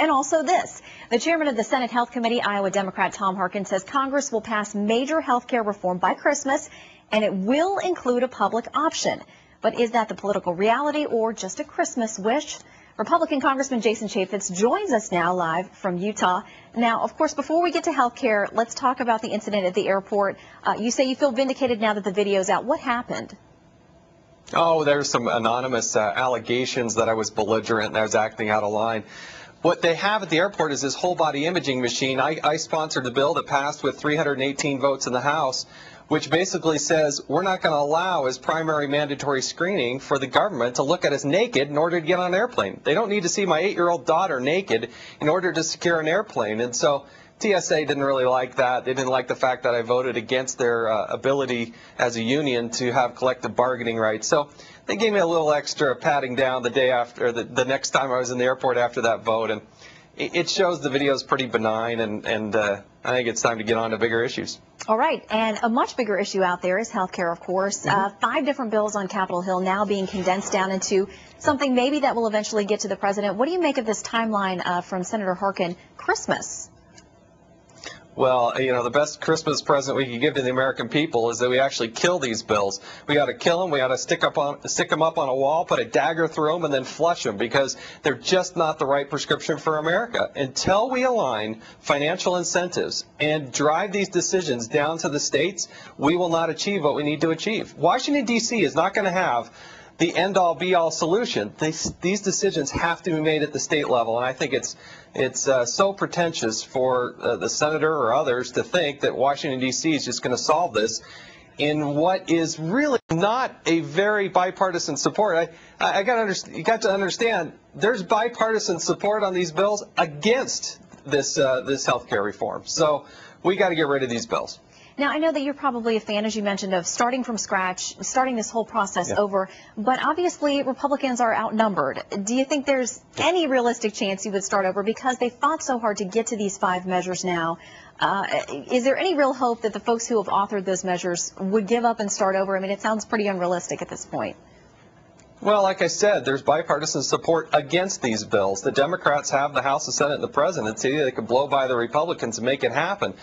And also this. The chairman of the Senate Health Committee, Iowa Democrat Tom Harkin, says Congress will pass major health care reform by Christmas, and it will include a public option. But is that the political reality or just a Christmas wish? Republican Congressman Jason Chaffetz joins us now live from Utah. Now, of course, before we get to health care, let's talk about the incident at the airport. You say you feel vindicated now that the video's out. What happened? Oh, there's some anonymous allegations that I was belligerent and I was acting out of line. What they have at the airport is this whole body imaging machine. I sponsored the bill that passed with 318 votes in the House, which basically says we're not going to allow as primary mandatory screening for the government to look at us naked in order to get on an airplane. They don't need to see my 8-year-old daughter naked in order to secure an airplane. And so TSA didn't really like that. They didn't like the fact that I voted against their ability as a union to have collective bargaining rights. So they gave me a little extra patting down the day after, the next time I was in the airport after that vote. And it shows the video is pretty benign, and I think it's time to get on to bigger issues. All right, and a much bigger issue out there is health care, of course. 5 different bills on Capitol Hill now being condensed down into something maybe that will eventually get to the president. What do you make of this timeline from Senator Harkin, Christmas? Well, you know, the best Christmas present we can give to the American people is that we actually kill these bills. We got to kill them. We got to stick them up on a wall, put a dagger through them, and then flush them because they're just not the right prescription for America. Until we align financial incentives and drive these decisions down to the states, we will not achieve what we need to achieve. Washington, D.C. is not going to have the end-all, be-all solution. These decisions have to be made at the state level, and I think it's so pretentious for the senator or others to think that Washington, D.C. is just going to solve this in what is really not a very bipartisan support. You got to understand, there's bipartisan support on these bills against this health care reform. So we got to get rid of these bills. Now, I know that you're probably a fan, as you mentioned, of starting from scratch, starting this whole process over, but obviously Republicans are outnumbered. Do you think there's any realistic chance you would start over because they fought so hard to get to these 5 measures now? Is there any real hope that the folks who have authored those measures would give up and start over? I mean, it sounds pretty unrealistic at this point. Well, like I said, there's bipartisan support against these bills. The Democrats have the House, the Senate, and the presidency. They could blow by the Republicans and make it happen.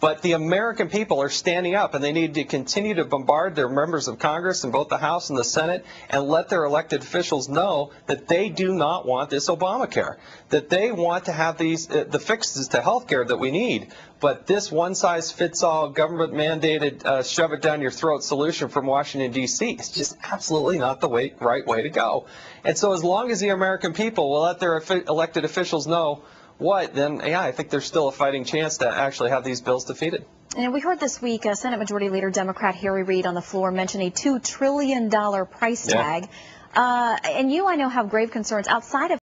But the American people are standing up, and they need to continue to bombard their members of Congress in both the House and the Senate and let their elected officials know that they do not want this Obamacare, that they want to have these the fixes to health care that we need. But this one-size-fits-all, government-mandated, shove-it-down-your-throat solution from Washington, D.C. is just absolutely not the right way to go. And so as long as the American people will let their elected officials know then, yeah, I think there's still a fighting chance to actually have these bills defeated. And we heard this week Senate Majority Leader Democrat Harry Reid on the floor mention a $2 trillion price tag. And you, I know, have grave concerns outside of